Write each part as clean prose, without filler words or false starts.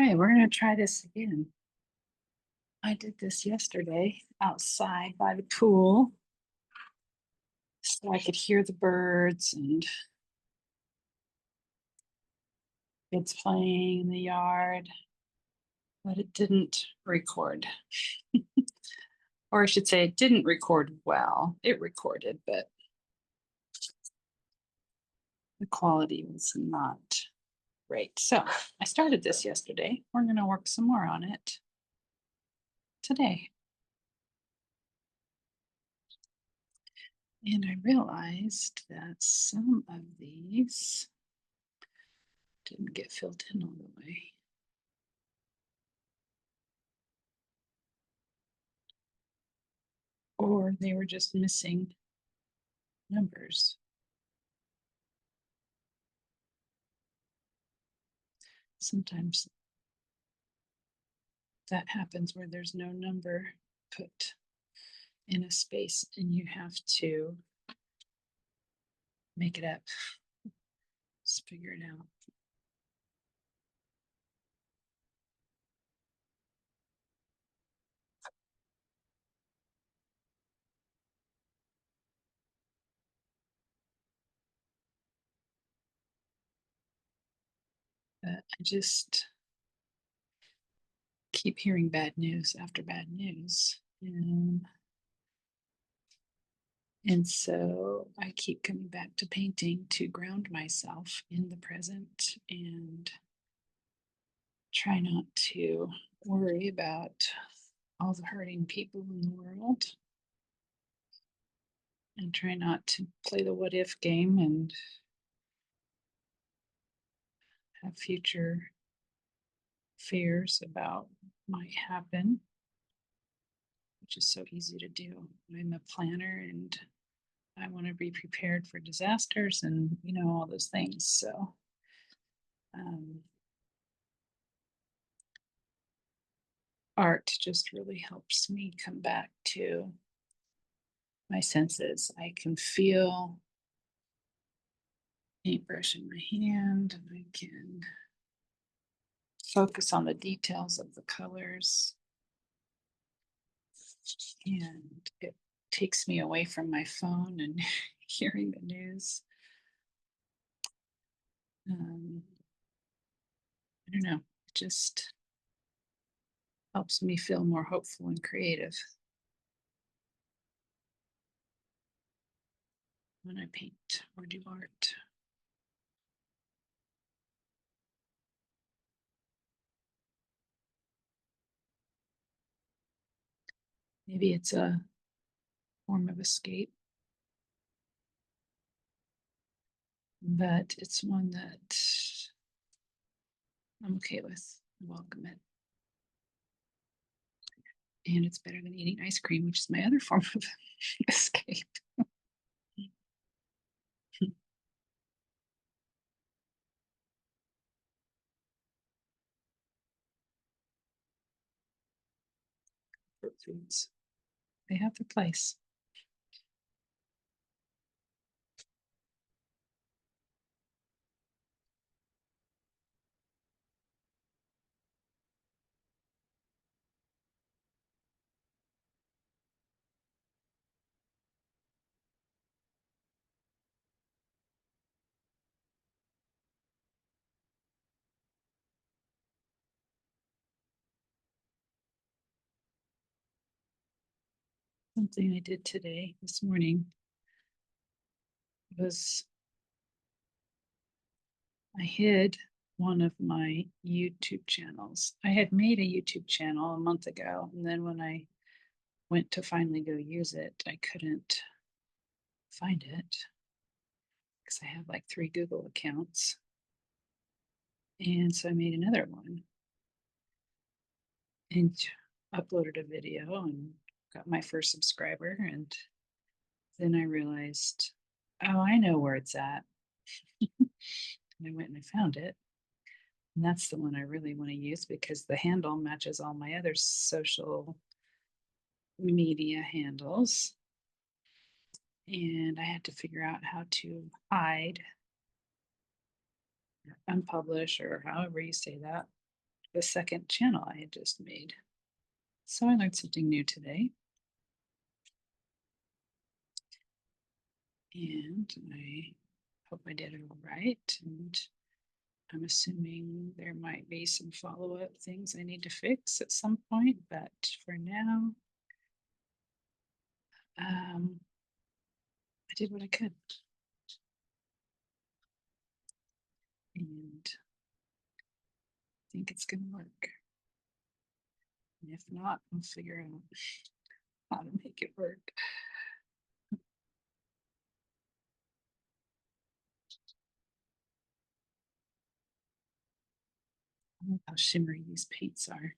Okay, we're going to try this again. I did this yesterday outside by the pool so I could hear the birds and kids playing in the yard, but it didn't record. Or I should say, it didn't record well. It recorded, but the quality was not great. So I started this yesterday. We're going to work some more on it today. And I realized that some of these didn't get filled in all the way. Or they were just missing numbers. Sometimes that happens where there's no number put in a space and you have to make it up. Just figure it out. But I just keep hearing bad news after bad news. And so I keep coming back to painting to ground myself in the present and try not to worry about all the hurting people in the world and try not to play the what if game and have future fears about might happen, which is so easy to do. I'm a planner and I want to be prepared for disasters and all those things. So art just really helps me come back to my senses. I can feel paintbrush in my hand and I can focus on the details of the colors. And it takes me away from my phone and hearing the news. I don't know, it just helps me feel more hopeful and creative when I paint or do art. Maybe it's a form of escape, but it's one that I'm okay with. I welcome it. And it's better than eating ice cream, which is my other form of escape. Fruit foods, they have their place. Something I did today, this morning, was I hid one of my YouTube channels. I had made a YouTube channel a month ago, and then when I went to finally go use it, I couldn't find it because I have like 3 Google accounts. And so I made another one and uploaded a video and got my first subscriber. And then I realized, oh, I know where it's at. And I went and I found it. And that's the one I really want to use because the handle matches all my other social media handles. And I had to figure out how to hide or unpublish or however you say that the second channel I had just made. So I learned something new today. And I hope I did it all right. And I'm assuming there might be some follow-up things I need to fix at some point, but for now, I did what I could. And I think it's gonna work. And if not, I'll figure out how to make it work. I love how shimmery these paints are.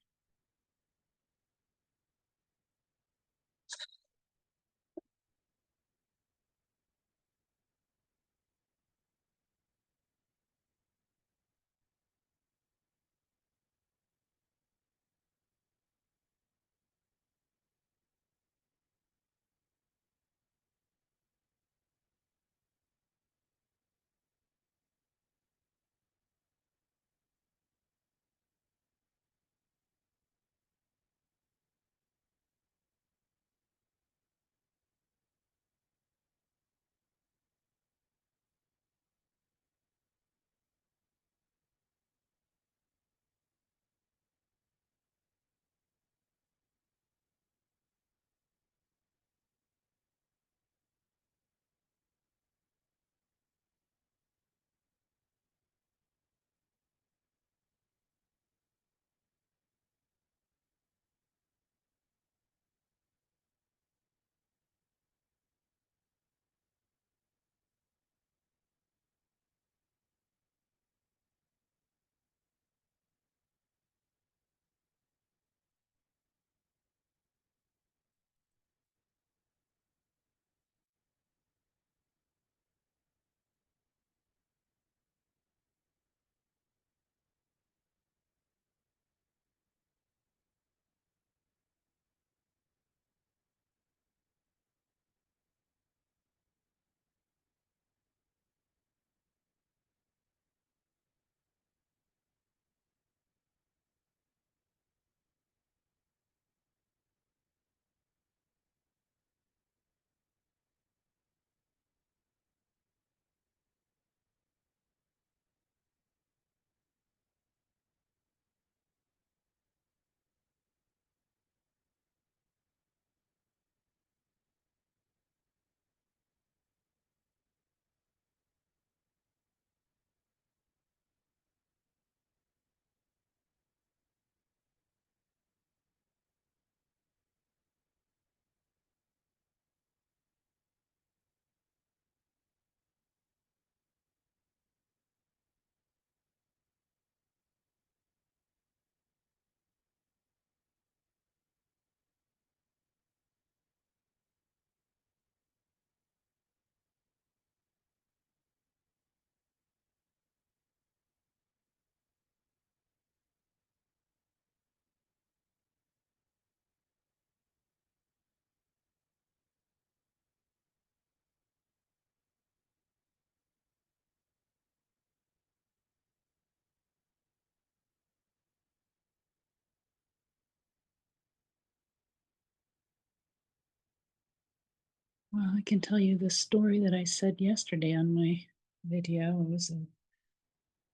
Well, I can tell you the story that I said yesterday on my video. It was a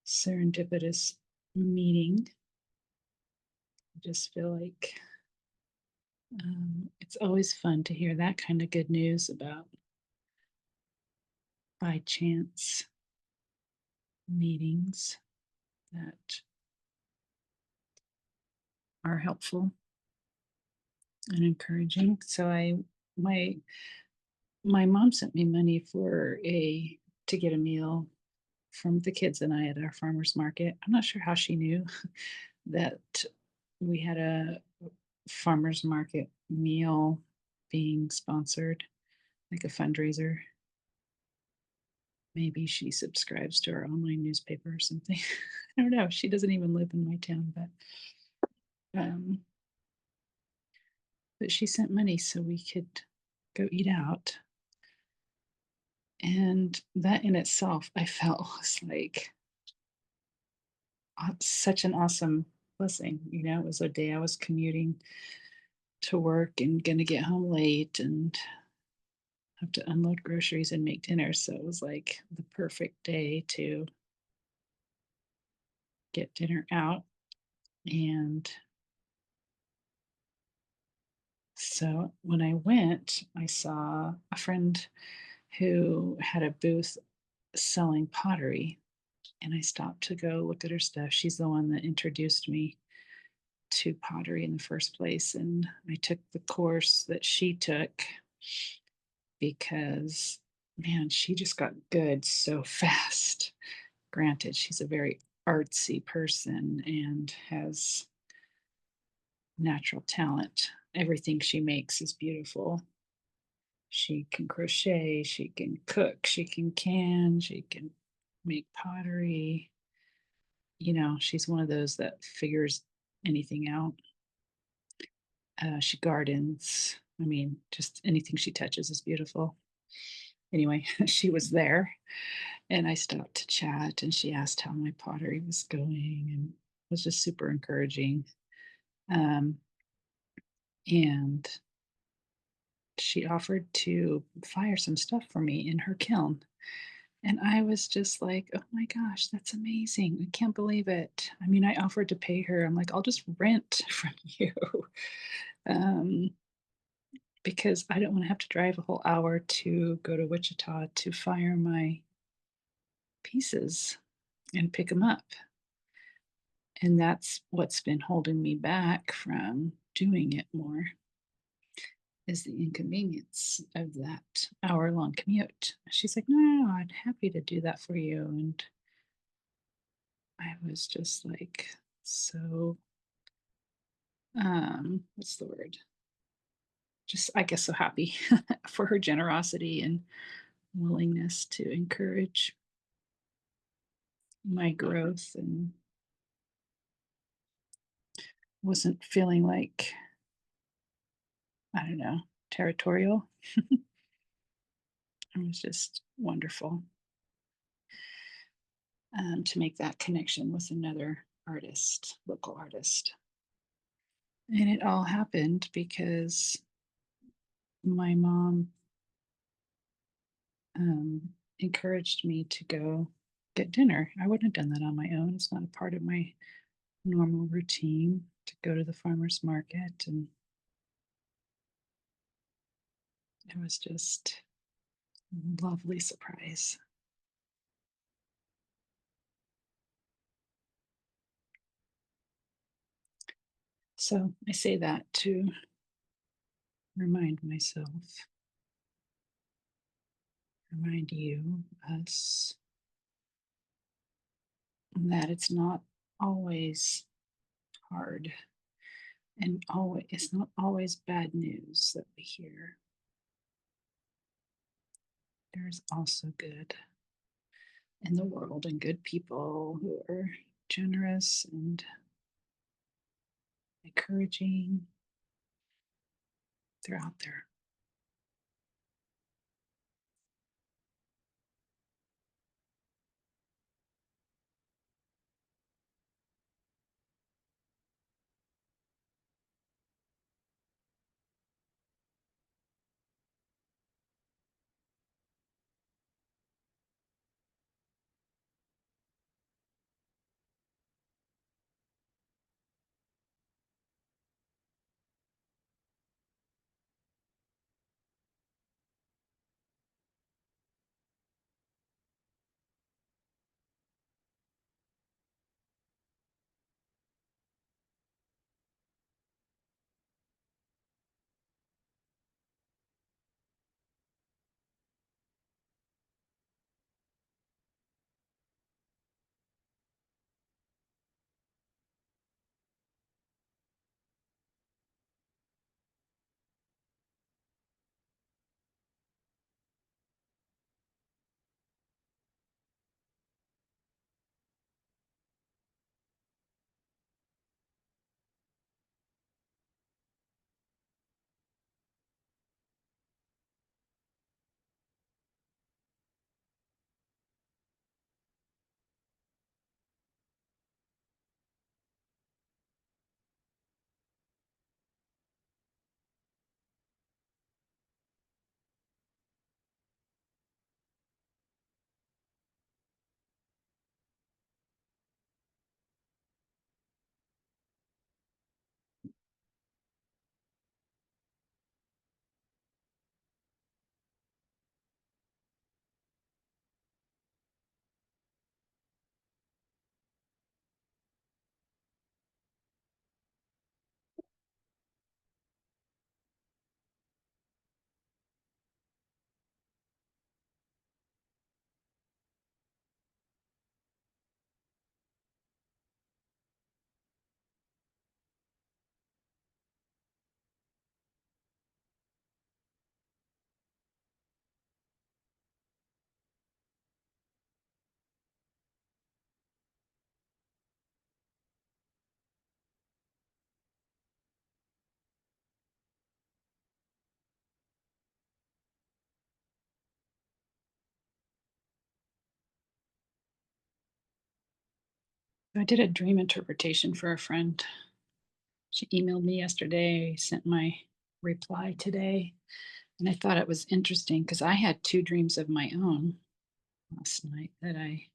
serendipitous meeting. I just feel like it's always fun to hear that kind of good news about by chance meetings that are helpful and encouraging. So my my mom sent me money for a to get a meal from the kids and I at our farmers market. I'm not sure how she knew that we had a farmers market meal being sponsored, like a fundraiser. Maybe she subscribes to our online newspaper or something. I don't know. She doesn't even live in my town, um, but she sent money so we could go eat out. And that in itself, I felt was like such an awesome blessing. It was a day I was commuting to work and gonna get home late and have to unload groceries and make dinner. So it was like the perfect day to get dinner out. And so when I went, I saw a friend who had a booth selling pottery, and I stopped to go look at her stuff. She's the one that introduced me to pottery in the first place, and I took the course that she took because, man, she just got good so fast. Granted, she's a very artsy person and has natural talent. Everything she makes is beautiful. She can crochet, she can cook, she can, she can make pottery. She's one of those that figures anything out. She gardens. I mean, just anything she touches is beautiful. Anyway, she was there and I stopped to chat and she asked how my pottery was going and was just super encouraging. Um, and she offered to fire some stuff for me in her kiln. And I was just like, oh my gosh, that's amazing. I can't believe it. I mean, I offered to pay her. I'm like, I'll just rent from you. Um, because I don't want to have to drive a whole hour to go to Wichita to fire my pieces and pick them up. And that's what's been holding me back from doing it more is the inconvenience of that hour-long commute. She's like, no, I'd happy to do that for you. And I was just like, so, what's the word? Just, I guess, so happy for her generosity and willingness to encourage my growth and wasn't feeling like, I don't know, territorial. It was just wonderful to make that connection with another artist, local artist. And it all happened because my mom um, encouraged me to go get dinner. I wouldn't have done that on my own. It's not a part of my normal routine to go to the farmer's market. And it was just a lovely surprise. So I say that to remind myself, remind you, us, that it's not always hard and always it's not always bad news that we hear. There's also good in the world and good people who are generous and encouraging. They're out there. I did a dream interpretation for a friend. She emailed me yesterday, sent my reply today, and I thought it was interesting because I had two dreams of my own last night that I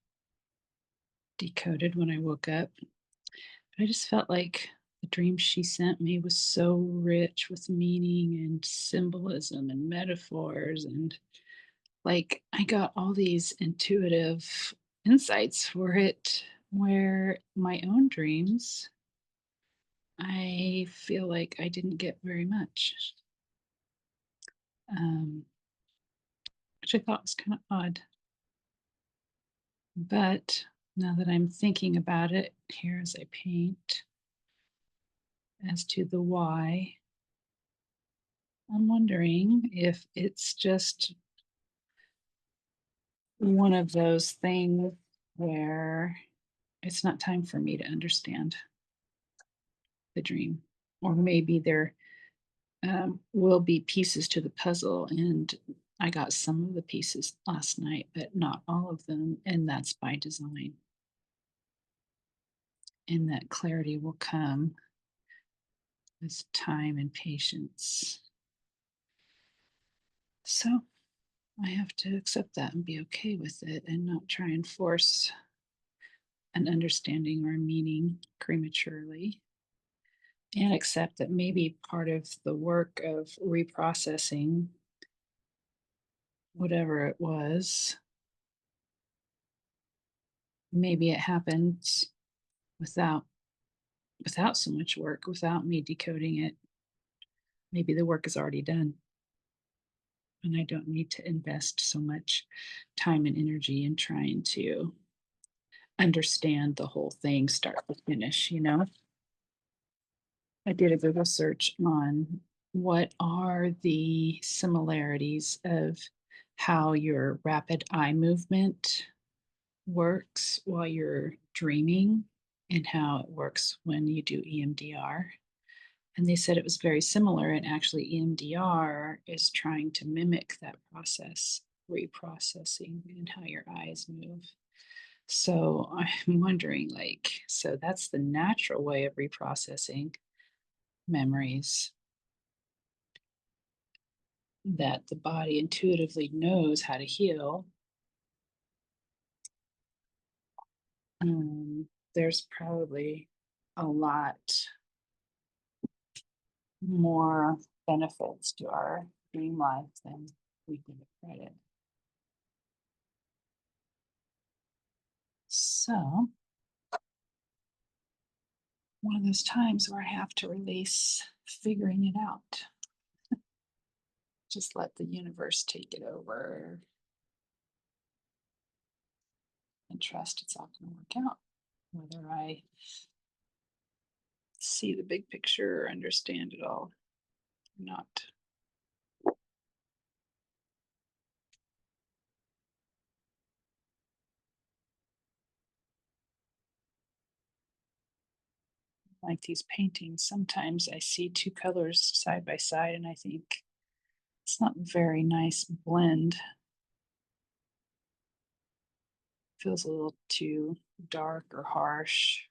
decoded when I woke up. But I just felt like the dream she sent me was so rich with meaning and symbolism and metaphors. And like I got all these intuitive insights for it, where my own dreams, I feel like I didn't get very much, um, which I thought was kind of odd. But now that I'm thinking about it here as I paint, as to the why, I'm wondering if it's just one of those things where it's not time for me to understand the dream. Or maybe there will be pieces to the puzzle, and I got some of the pieces last night, but not all of them. And that's by design. And that clarity will come with time and patience. So I have to accept that and be okay with it and not try and force an understanding or a meaning prematurely, and accept that maybe part of the work of reprocessing whatever it was, maybe it happens without so much work, without me decoding it. Maybe the work is already done and I don't need to invest so much time and energy in trying to understand the whole thing start to finish. I did a Google search on what are the similarities of how your rapid eye movement works while you're dreaming and how it works when you do EMDR. And they said it was very similar. And actually, EMDR is trying to mimic that process, reprocessing, and how your eyes move. So I'm wondering, like, so that's the natural way of reprocessing memories that the body intuitively knows how to heal. There's probably a lot more benefits to our dream life than we give it credit. So, one of those times where I have to release figuring it out. Just let the universe take it over and trust it's all going to work out. Whether I see the big picture or understand it all or not. Like these paintings, sometimes I see two colors side by side and I think it's not a very nice blend. Feels a little too dark or harsh.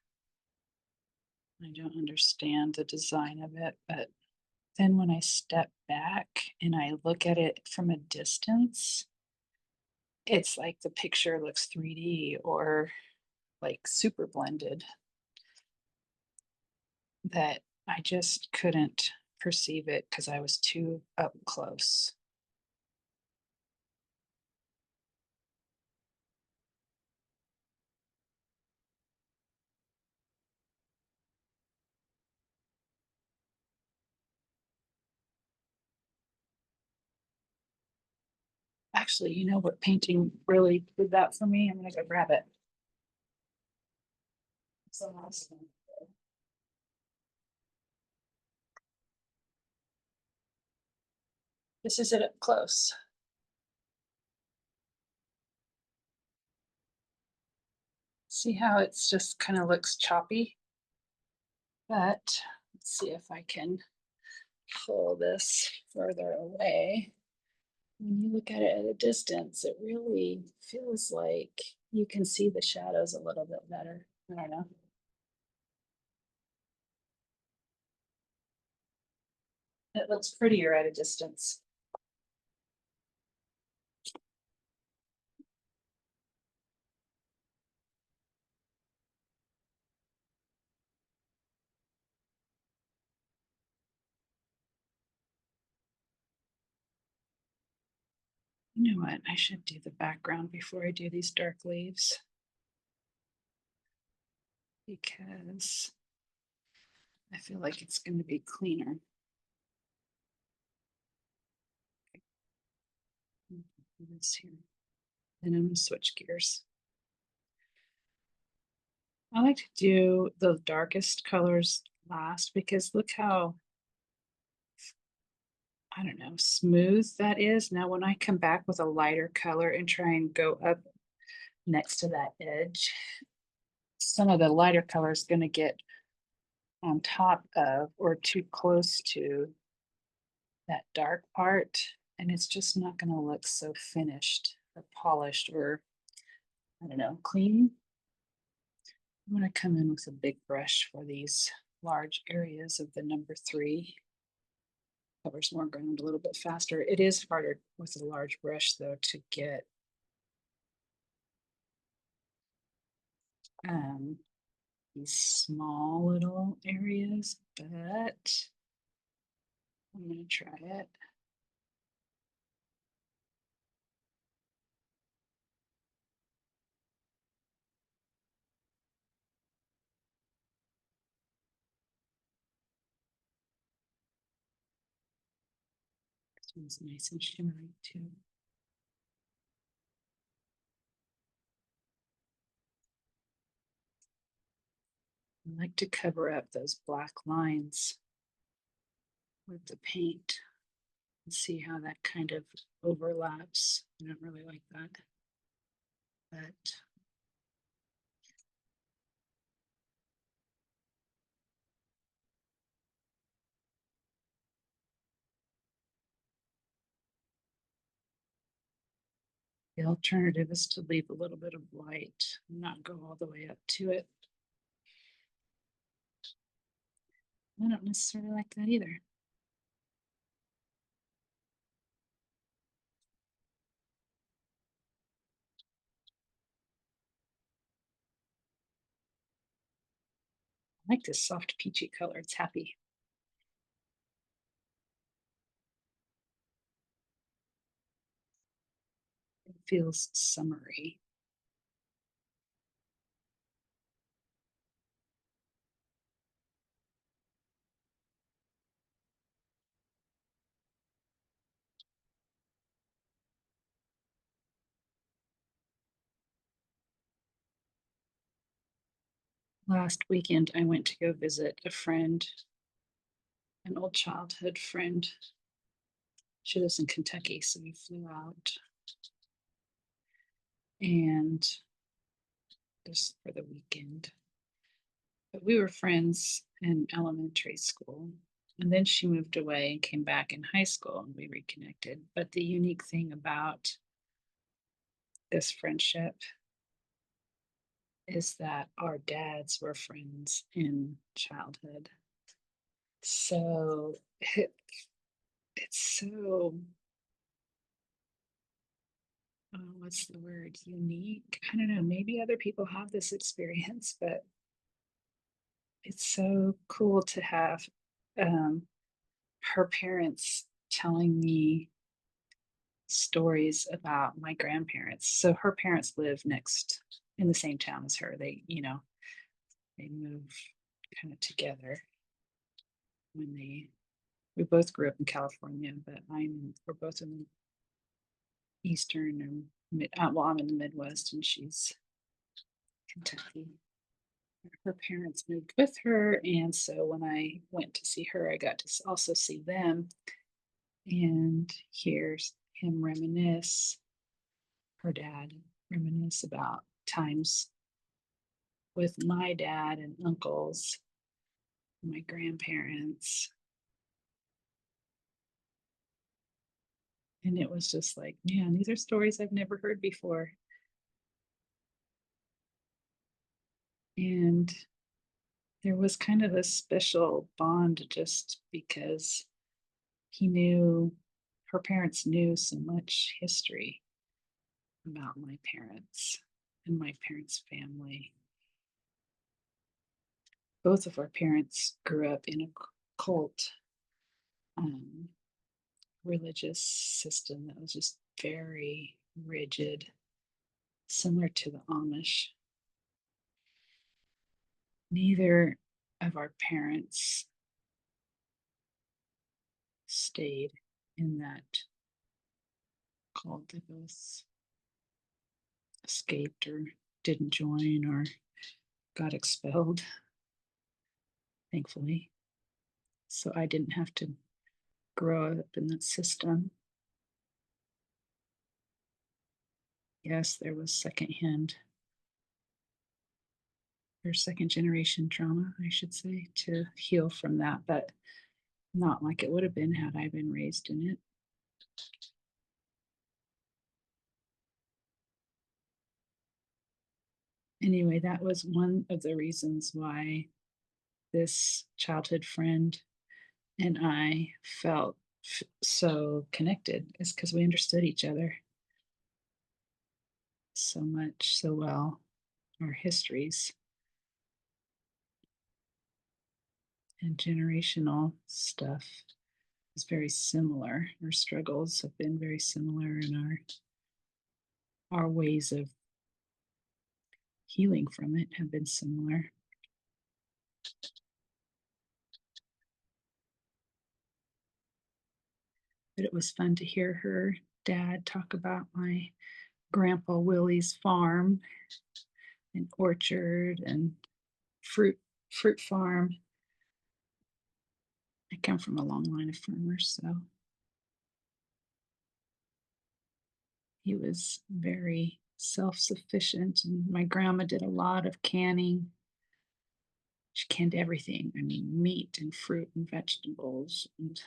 I don't understand the design of it, but then when I step back and I look at it from a distance, it's like the picture looks 3D or like super blended, that I just couldn't perceive it because I was too up close. Actually, you know what painting really did that for me? I'm gonna go grab it. It's a nice one. This is it up close. See how it's just kind of looks choppy? But let's see if I can pull this further away. When you look at it at a distance, it really feels like you can see the shadows a little bit better. I don't know. It looks prettier at a distance. You know what? I should do the background before I do these dark leaves because I feel like it's going to be cleaner. This here. Then I'm going to switch gears. I like to do the darkest colors last because look how, I don't know, smooth that is. Now, when I come back with a lighter color and try and go up next to that edge, some of the lighter color is going to get on top of or too close to that dark part, and it's just not going to look so finished or polished or, I don't know, clean. I'm going to come in with a big brush for these large areas of the number 3. Covers more ground a little bit faster. It is harder with a large brush though to get these small little areas, but I'm going to try it. This one's nice and shimmery too. I like to cover up those black lines with the paint and see how that kind of overlaps. I don't really like that, but the alternative is to leave a little bit of light and not go all the way up to it. I don't necessarily like that either. I like this soft peachy color. It's happy. It feels summery. Last weekend, I went to go visit a friend, an old childhood friend. She lives in Kentucky, so we flew out and just for the weekend. But we were friends in elementary school. And then she moved away and came back in high school and we reconnected. But the unique thing about this friendship is that our dads were friends in childhood. So it's so, what's the word? Unique. I don't know. Maybe other people have this experience, but it's so cool to have um, her parents telling me stories about my grandparents. So her parents live next in the same town as her. They move kind of together when we both grew up in California, but we're both in the eastern and well, I'm in the Midwest and she's Kentucky. Her parents moved with her, and so when I went to see her, I got to also see them and hear him reminisce, her dad reminisce about times with my dad and uncles, my grandparents. And it was just like, man, these are stories I've never heard before. And there was kind of a special bond just because her parents knew so much history about my parents and my parents' family. Both of our parents grew up in a cult, um, religious system that was just very rigid, similar to the Amish. Neither of our parents stayed in that cult. They both escaped or didn't join or got expelled, thankfully. So I didn't have to grow up in that system. Yes, there was secondhand or second generation trauma, I should say, to heal from that, but not like it would have been had I been raised in it. Anyway, that was one of the reasons why this childhood friend and I felt so connected, is because we understood each other so much, so well, our histories and generational stuff is very similar. Our struggles have been very similar, and our ways of healing from it have been similar. But it was fun to hear her dad talk about my grandpa Willie's farm and orchard and fruit farm. I come from a long line of farmers, so he was very self-sufficient, and my grandma did a lot of canning. She canned everything. I mean, meat and fruit and vegetables and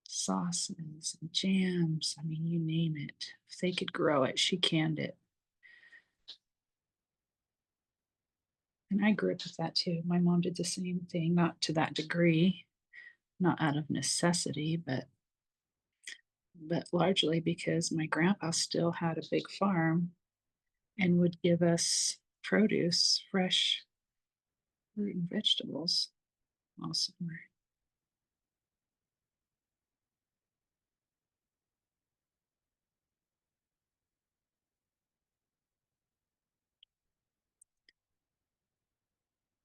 sauces and jams. I mean, you name it. If they could grow it, she canned it. And I grew up with that too. My mom did the same thing, not to that degree, not out of necessity, but largely because my grandpa still had a big farm and would give us produce, fresh fruit and vegetables all summer.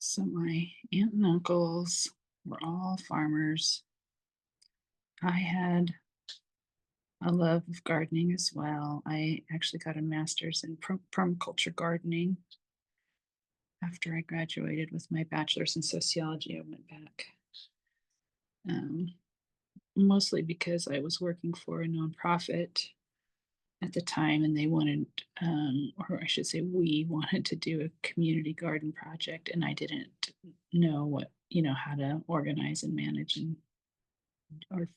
So my aunt and uncles were all farmers. I had a love of gardening as well. I actually got a master's in permaculture gardening. After I graduated with my bachelor's in sociology, I went back, um, mostly because I was working for a nonprofit at the time, and they wanted, or I should say, we wanted to do a community garden project, and I didn't know how to organize and manage and or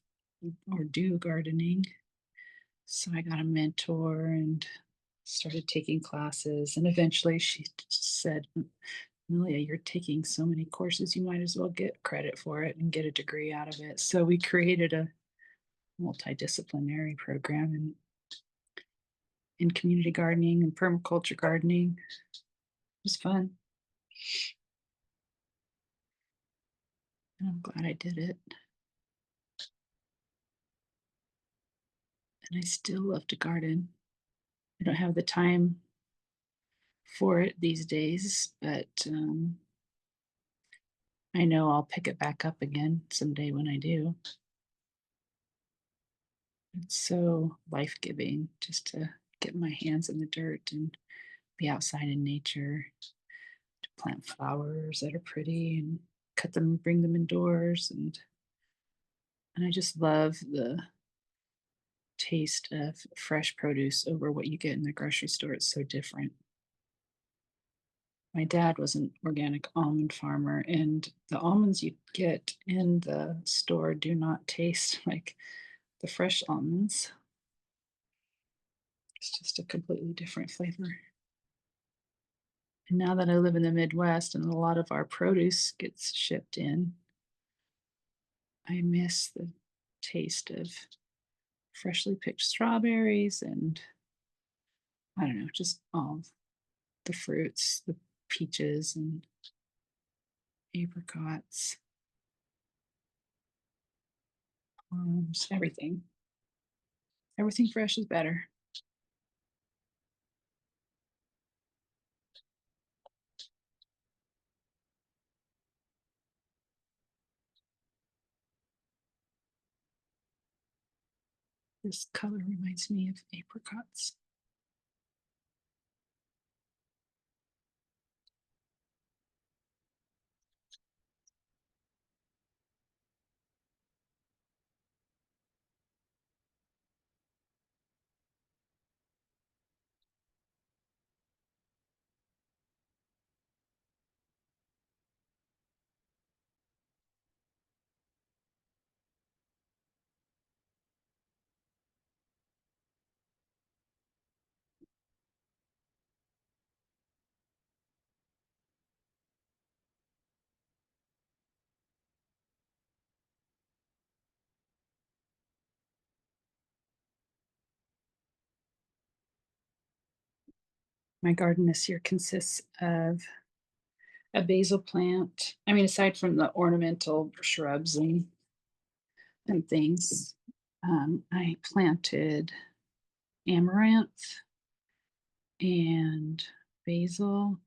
do gardening. So I got a mentor and started taking classes, and eventually she said, Amelia, you're taking so many courses, you might as well get credit for it and get a degree out of it. So we created a multidisciplinary program in community gardening and permaculture gardening. It was fun. And I'm glad I did it. And I still love to garden. I don't have the time for it these days, but I know I'll pick it back up again someday when I do. It's so life-giving just to get my hands in the dirt and be outside in nature, to plant flowers that are pretty and cut them and bring them indoors. And I just love the taste of fresh produce over what you get in the grocery store. It's so different. My dad was an organic almond farmer, and the almonds you get in the store do not taste like the fresh almonds. It's just a completely different flavor. And now that I live in the Midwest and a lot of our produce gets shipped in, I miss the taste of freshly picked strawberries and I don't know, just all the fruits, the peaches and apricots, plums, everything. Everything fresh is better. This color reminds me of apricots. My garden this year consists of a basil plant. I mean, aside from the ornamental shrubs and things, I planted amaranth and basil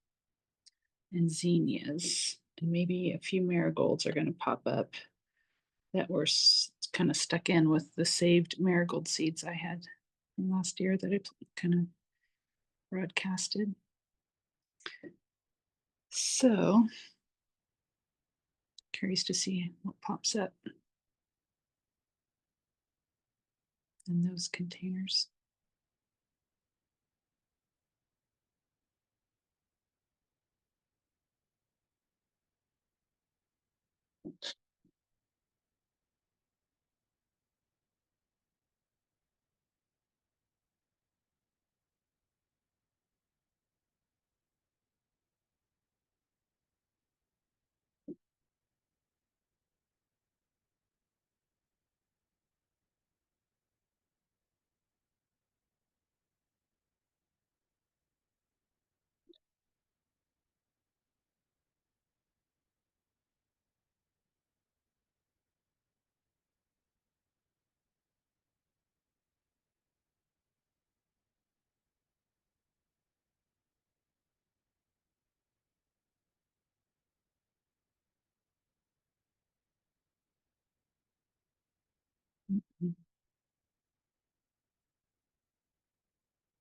and zinnias, and maybe a few marigolds are going to pop up that were kind of stuck in with the saved marigold seeds I had from last year that I kind of broadcasted. So curious to see what pops up in those containers.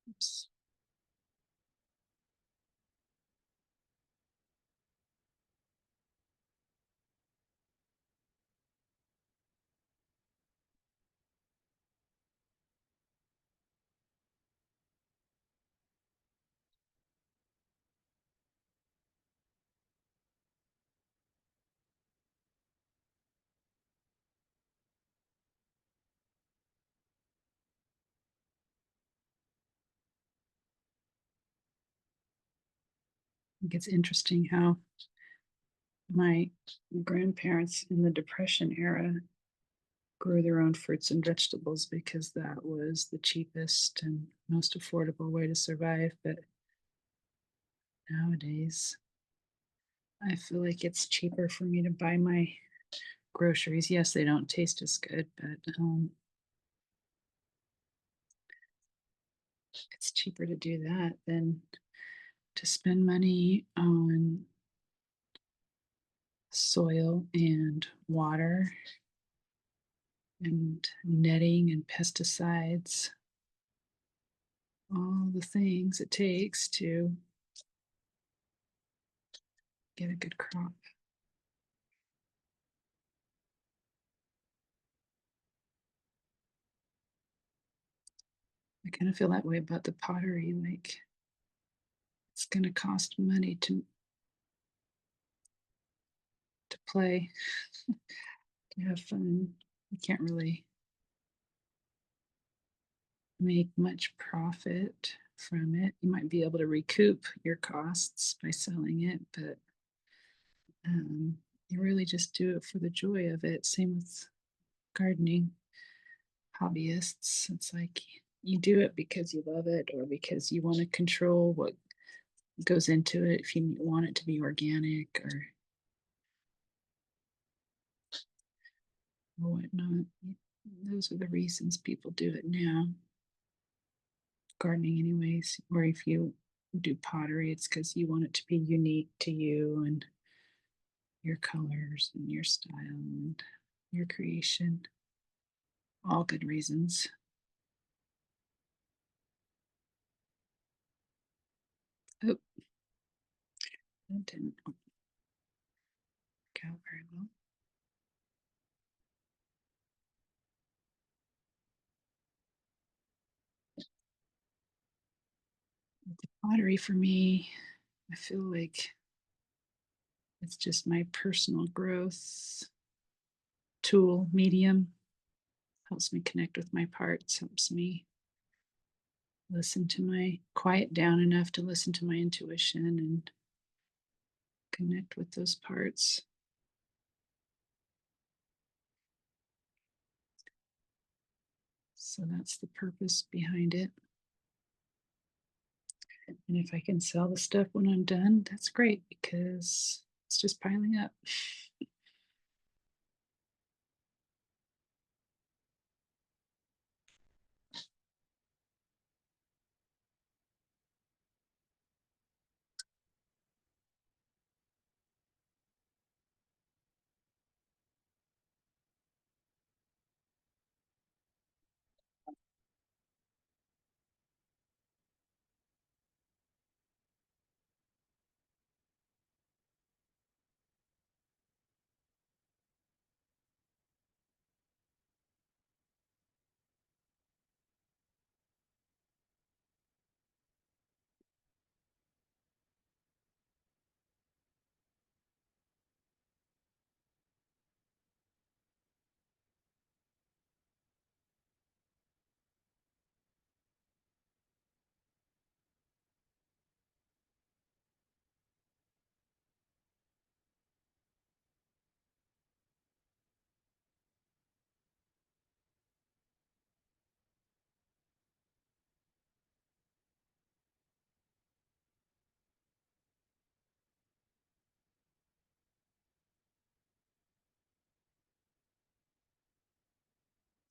Oops. I think it's interesting how my grandparents in the Depression era grew their own fruits and vegetables because that was the cheapest and most affordable way to survive. But nowadays, I feel like it's cheaper for me to buy my groceries. Yes, they don't taste as good, but it's cheaper to do that than to spend money on soil and water and netting and pesticides, all the things it takes to get a good crop. I kind of feel that way about the pottery. Like it's going to cost money to play, to have fun. You can't really make much profit from it. You might be able to recoup your costs by selling it, but You really just do it for the joy of it. Same with gardening hobbyists. It's like you do it because you love it or because you want to control what goes into it, if you want it to be organic or whatnot. Those are the reasons people do it now. Gardening, anyways, or if you do pottery, it's because you want it to be unique to you and your colors and your style and your creation. All good reasons. Oh, that didn't work out very well. The pottery for me, I feel like it's just my personal growth tool, medium. Helps me connect with my parts, helps me listen to my quiet down enough to listen to my intuition and connect with those parts. So that's the purpose behind it. And if I can sell the stuff when I'm done, that's great because it's just piling up.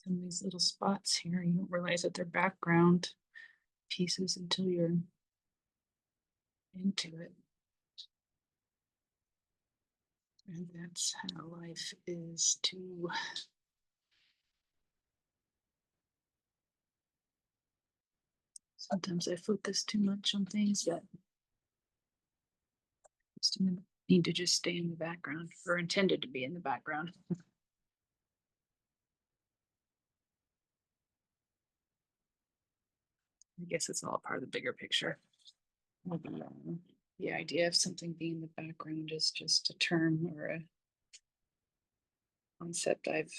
Some of these little spots here, you don't realize that they're background pieces until you're into it. And that's how life is too. Sometimes I focus too much on things that just need to just stay in the background or intended to be in the background. I guess it's all part of the bigger picture. The idea of something being in the background is just a term or a concept I've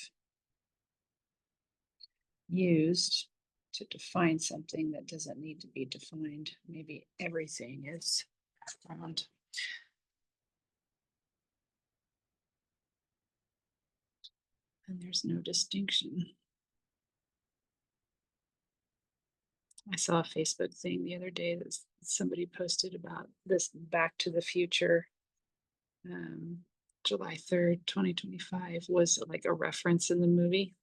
used to define something that doesn't need to be defined. Maybe everything is background. And there's no distinction. I saw a Facebook thing the other day that somebody posted about this Back to the Future. Um, July 3rd, 2025 was like a reference in the movie.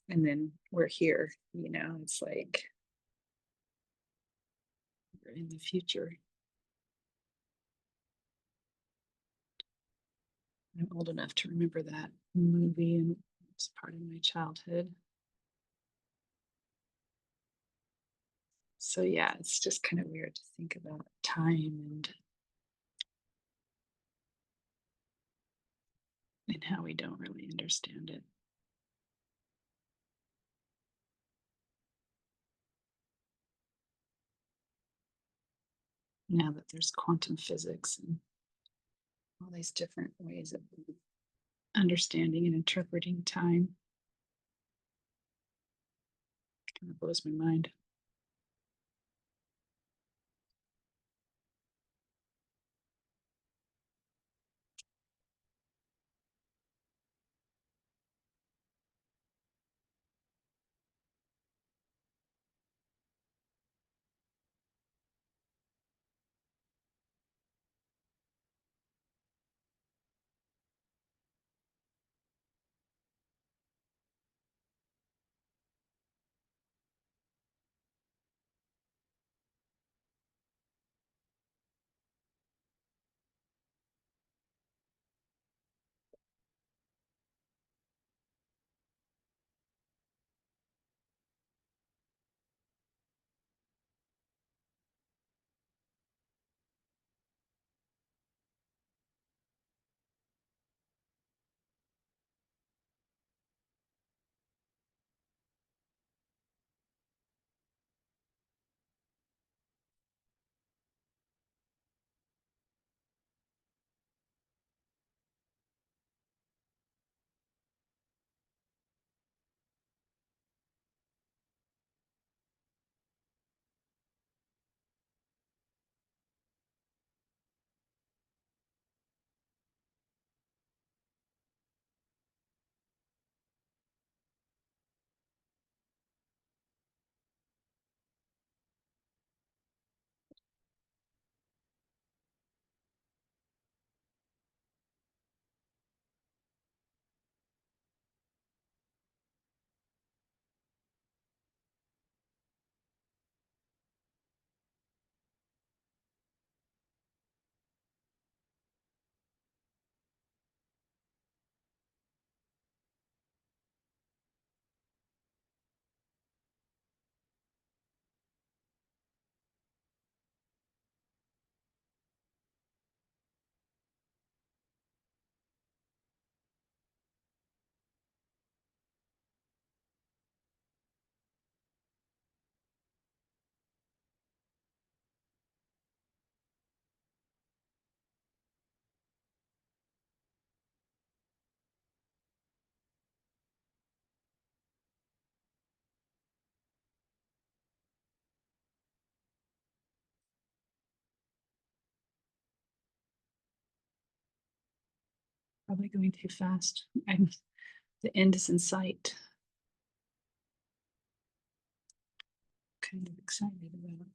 And then we're here, it's like we're in the future. I'm old enough to remember that movie, and it's part of my childhood. So yeah, it's just kind of weird to think about time and how we don't really understand it. Now that there's quantum physics and all these different ways of understanding and interpreting time, kind of blows my mind. Probably going too fast. The end is in sight. Kind of excited about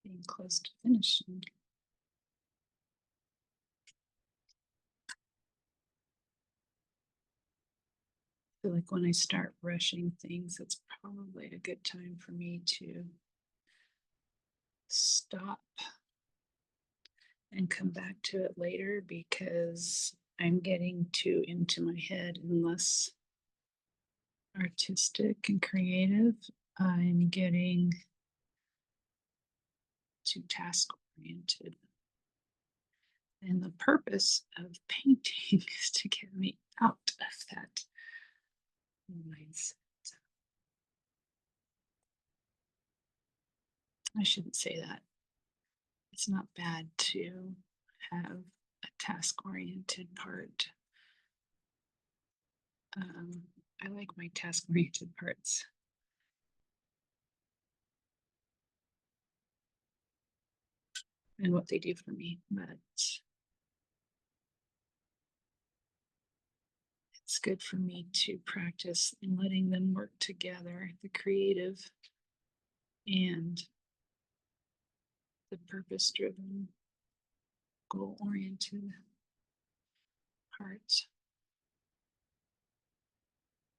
being close to finishing. I feel like when I start rushing things, it's probably a good time for me to stop and come back to it later because I'm getting too into my head and less artistic and creative. I'm getting too task oriented. And the purpose of painting is to get me out of that mindset. I shouldn't say that. It's not bad to have a task oriented part. I like my task oriented parts. And what they do for me, but it's good for me to practice in letting them work together, the creative and the purpose driven, goal oriented parts.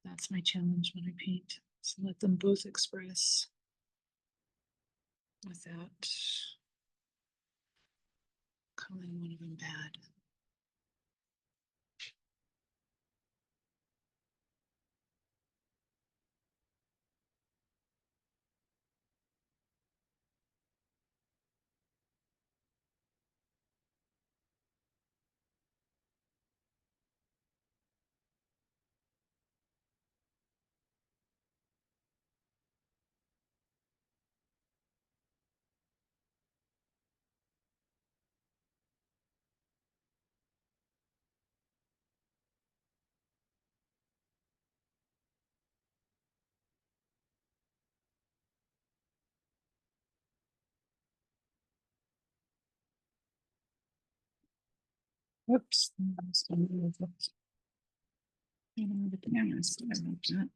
That's my challenge when I paint. So let them both express without calling one of them bad. Whoops. The camera. Sorry about that.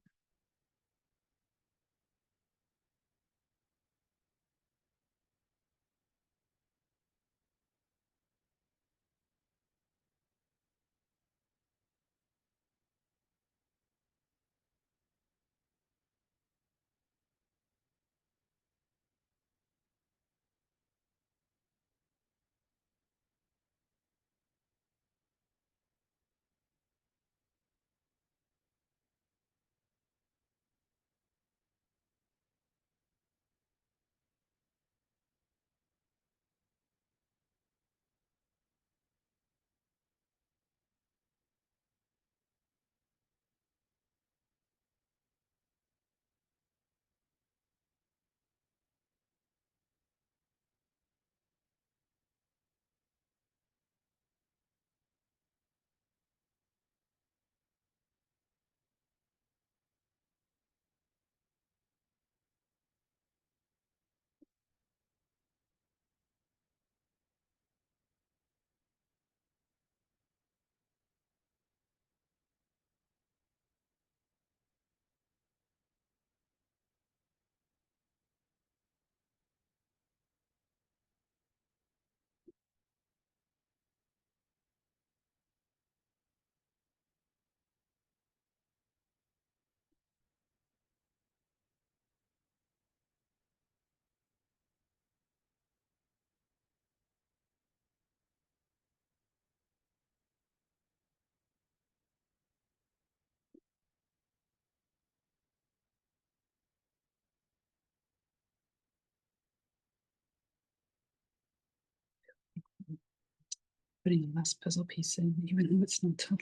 Putting the last puzzle piece in, even though it's not the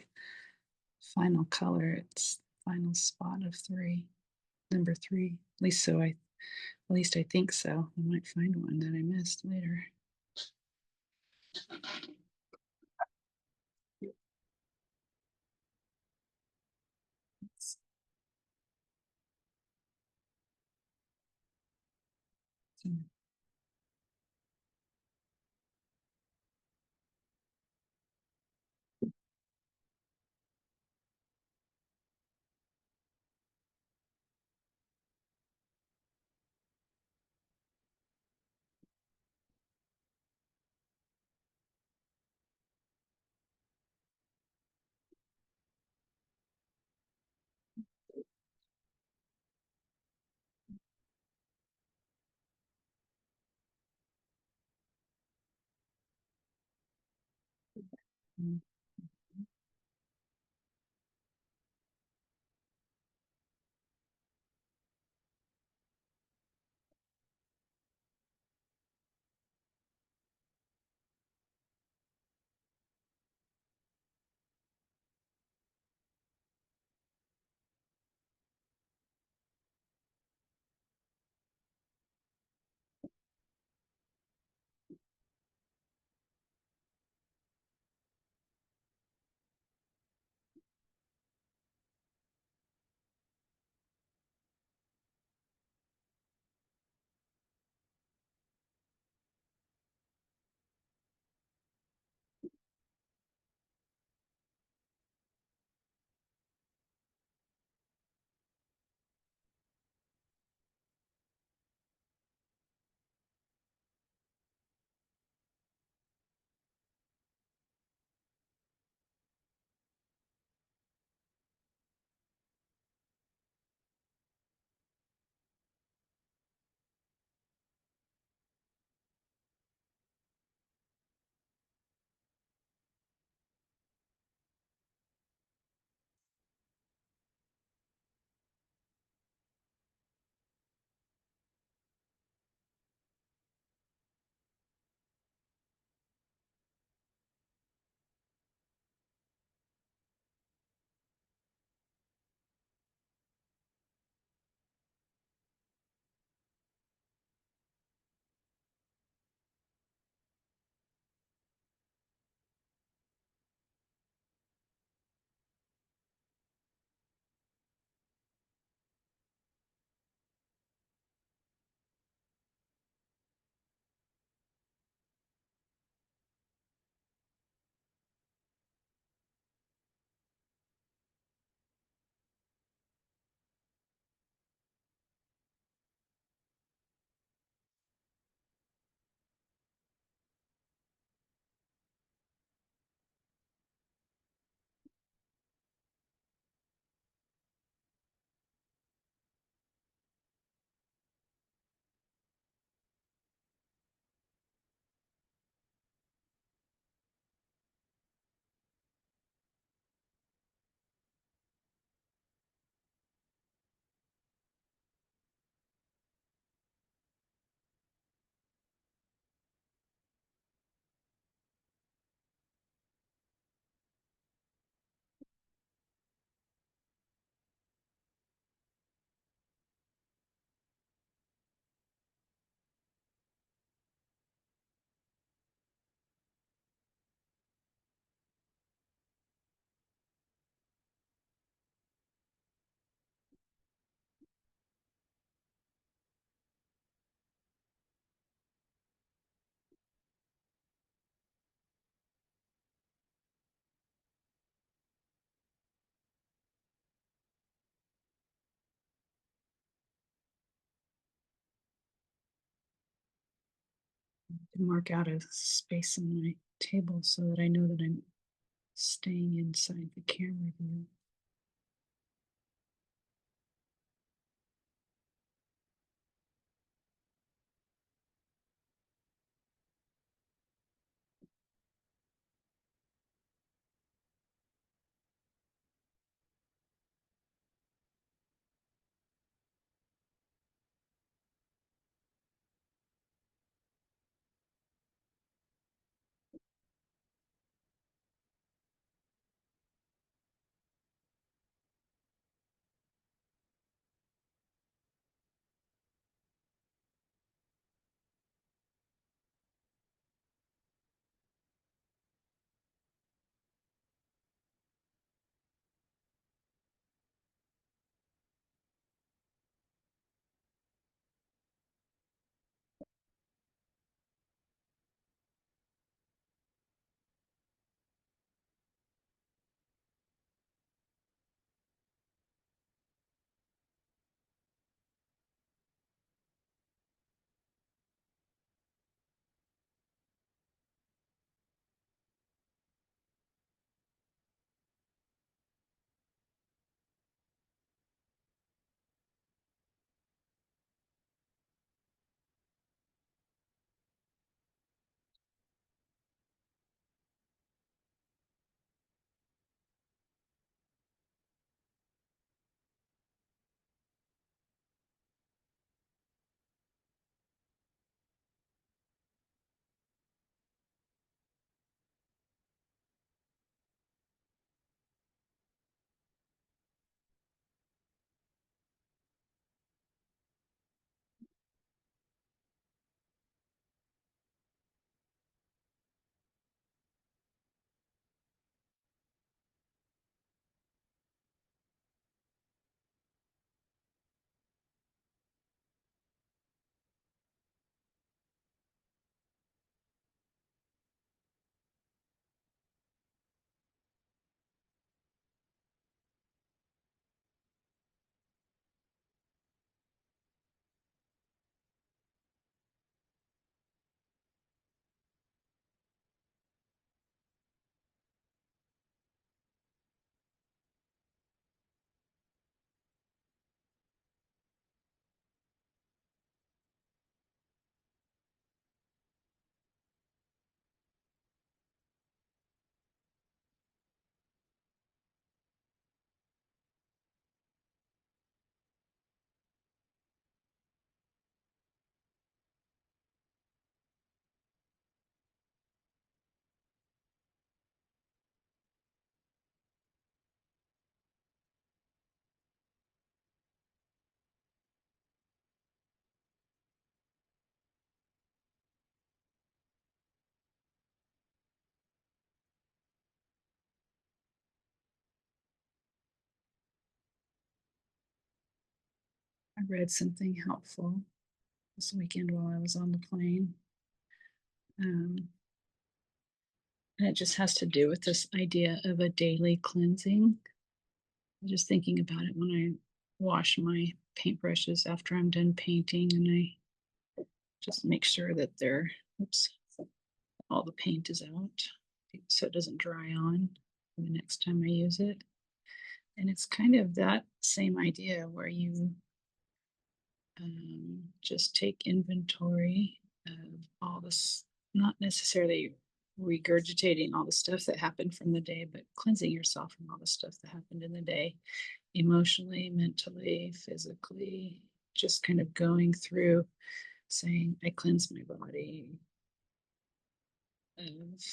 final color, it's final spot of three, number three. At least I think so. I might find one that I missed later. Mm. Mark out a space on my table so that I know that I'm staying inside the camera view. I read something helpful this weekend while I was on the plane. Um, and it just has to do with this idea of a daily cleansing. I'm just thinking about it when I wash my paintbrushes after I'm done painting, and I just make sure that they're, oops, all the paint is out so it doesn't dry on the next time I use it. And it's kind of that same idea where you just take inventory of all this, not necessarily regurgitating all the stuff that happened from the day, but cleansing yourself from all the stuff that happened in the day, emotionally, mentally, physically, just kind of going through saying, I cleanse my body of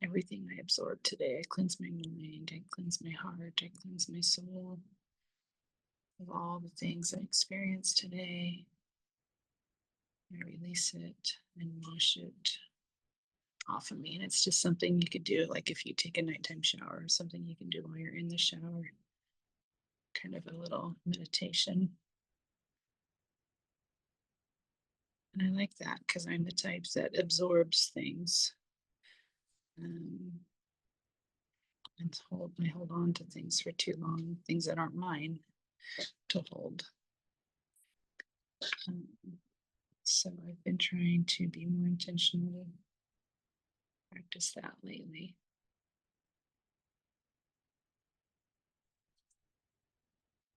everything I absorbed today. I cleanse my mind, I cleanse my heart, I cleanse my soul of all the things I experienced today. I release it and wash it off of me. And it's just something you could do, like if you take a nighttime shower, something you can do while you're in the shower, kind of a little meditation. And I like that because I'm the type that absorbs things, um, and I hold on to things for too long, things that aren't mine to hold. Um, so I've been trying to be more intentional, practice that lately.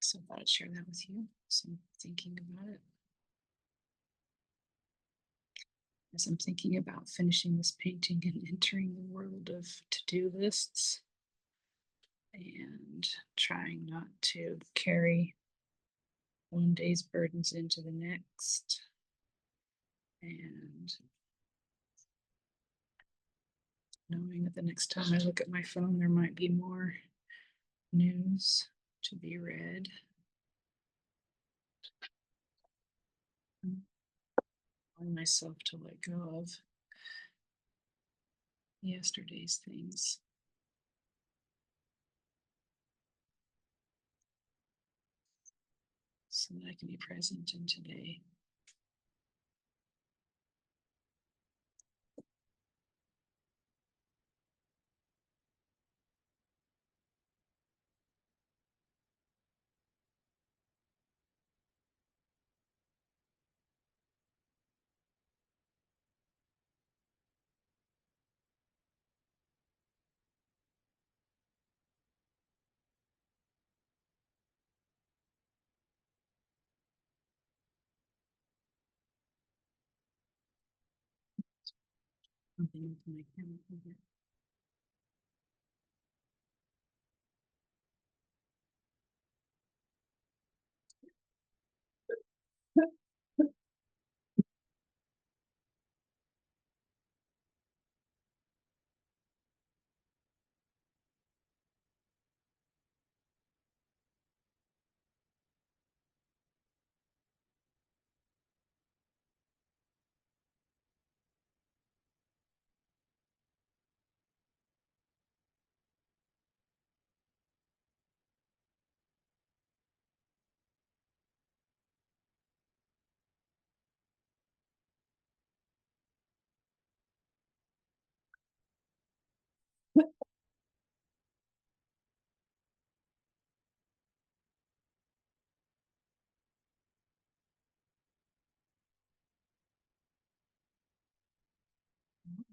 So I thought I'd share that with you. So I'm thinking about it. As I'm thinking about finishing this painting and entering the world of to-do lists and trying not to carry one day's burdens into the next, and knowing that the next time I look at my phone there might be more news to be read. Allowing myself to let go of yesterday's things so that I can be present in today. Something with my chemical here.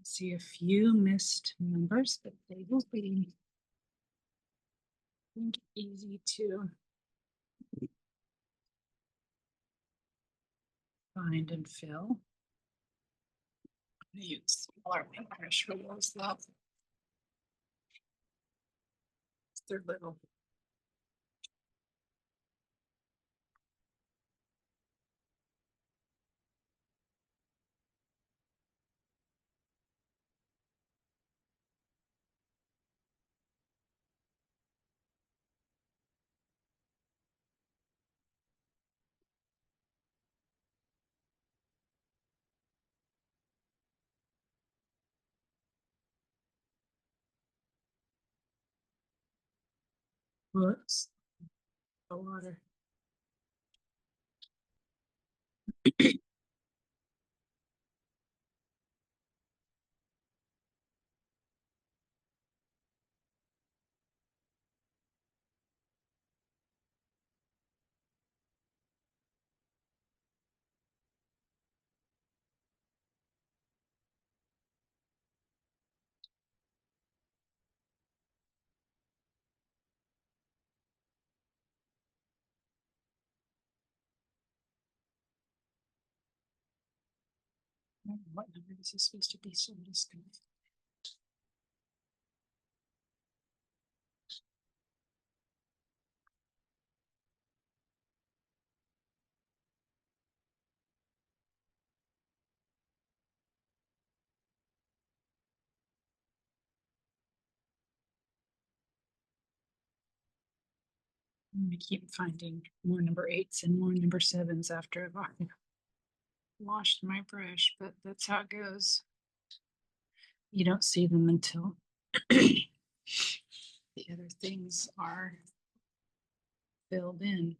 See a few missed numbers, but they will be, I think, easy to find and fill. I'm gonna use smaller paintbrush rollers though. They're little. Whoops. The water. What number this is supposed to be, so I'm just gonna. I'm gonna keep finding more number 8s and more number 7s after I've washed my brush, but that's how it goes. You don't see them until the other things are filled in.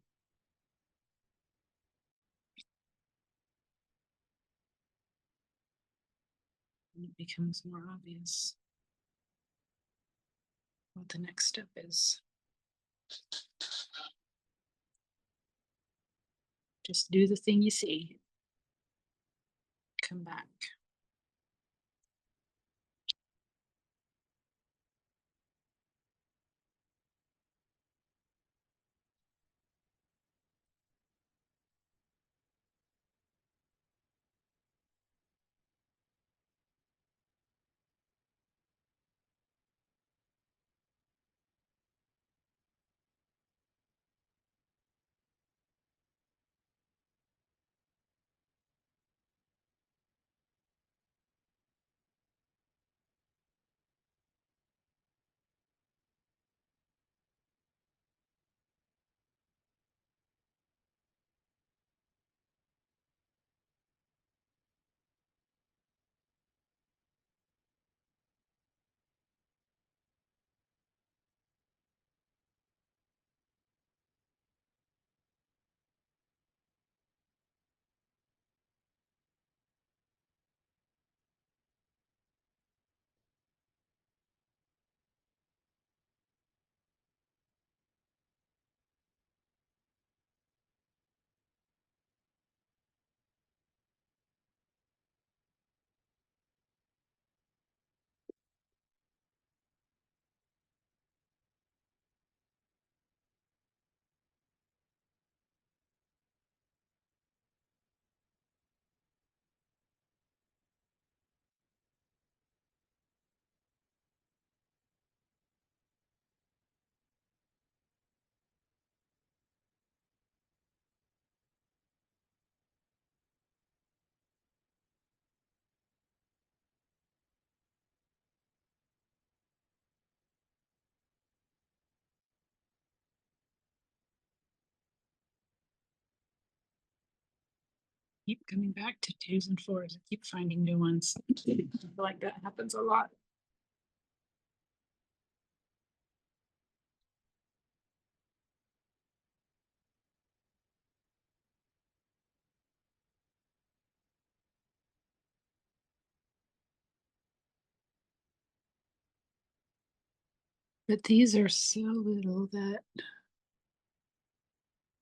And it becomes more obvious what the next step is. Just do the thing you see. Come back. Keep coming back to 2s and 4s. I keep finding new ones. I feel like that happens a lot. But these are so little that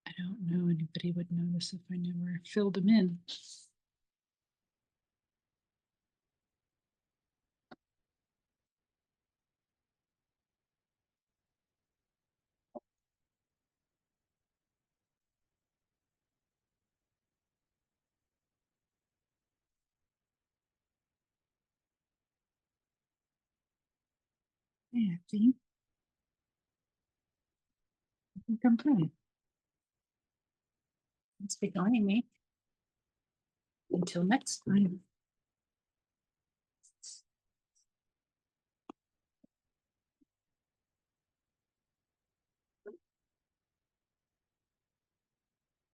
I don't know anybody would notice if I never filled them in. Yeah, I think I'm fine. Thanks for joining me. Until next time.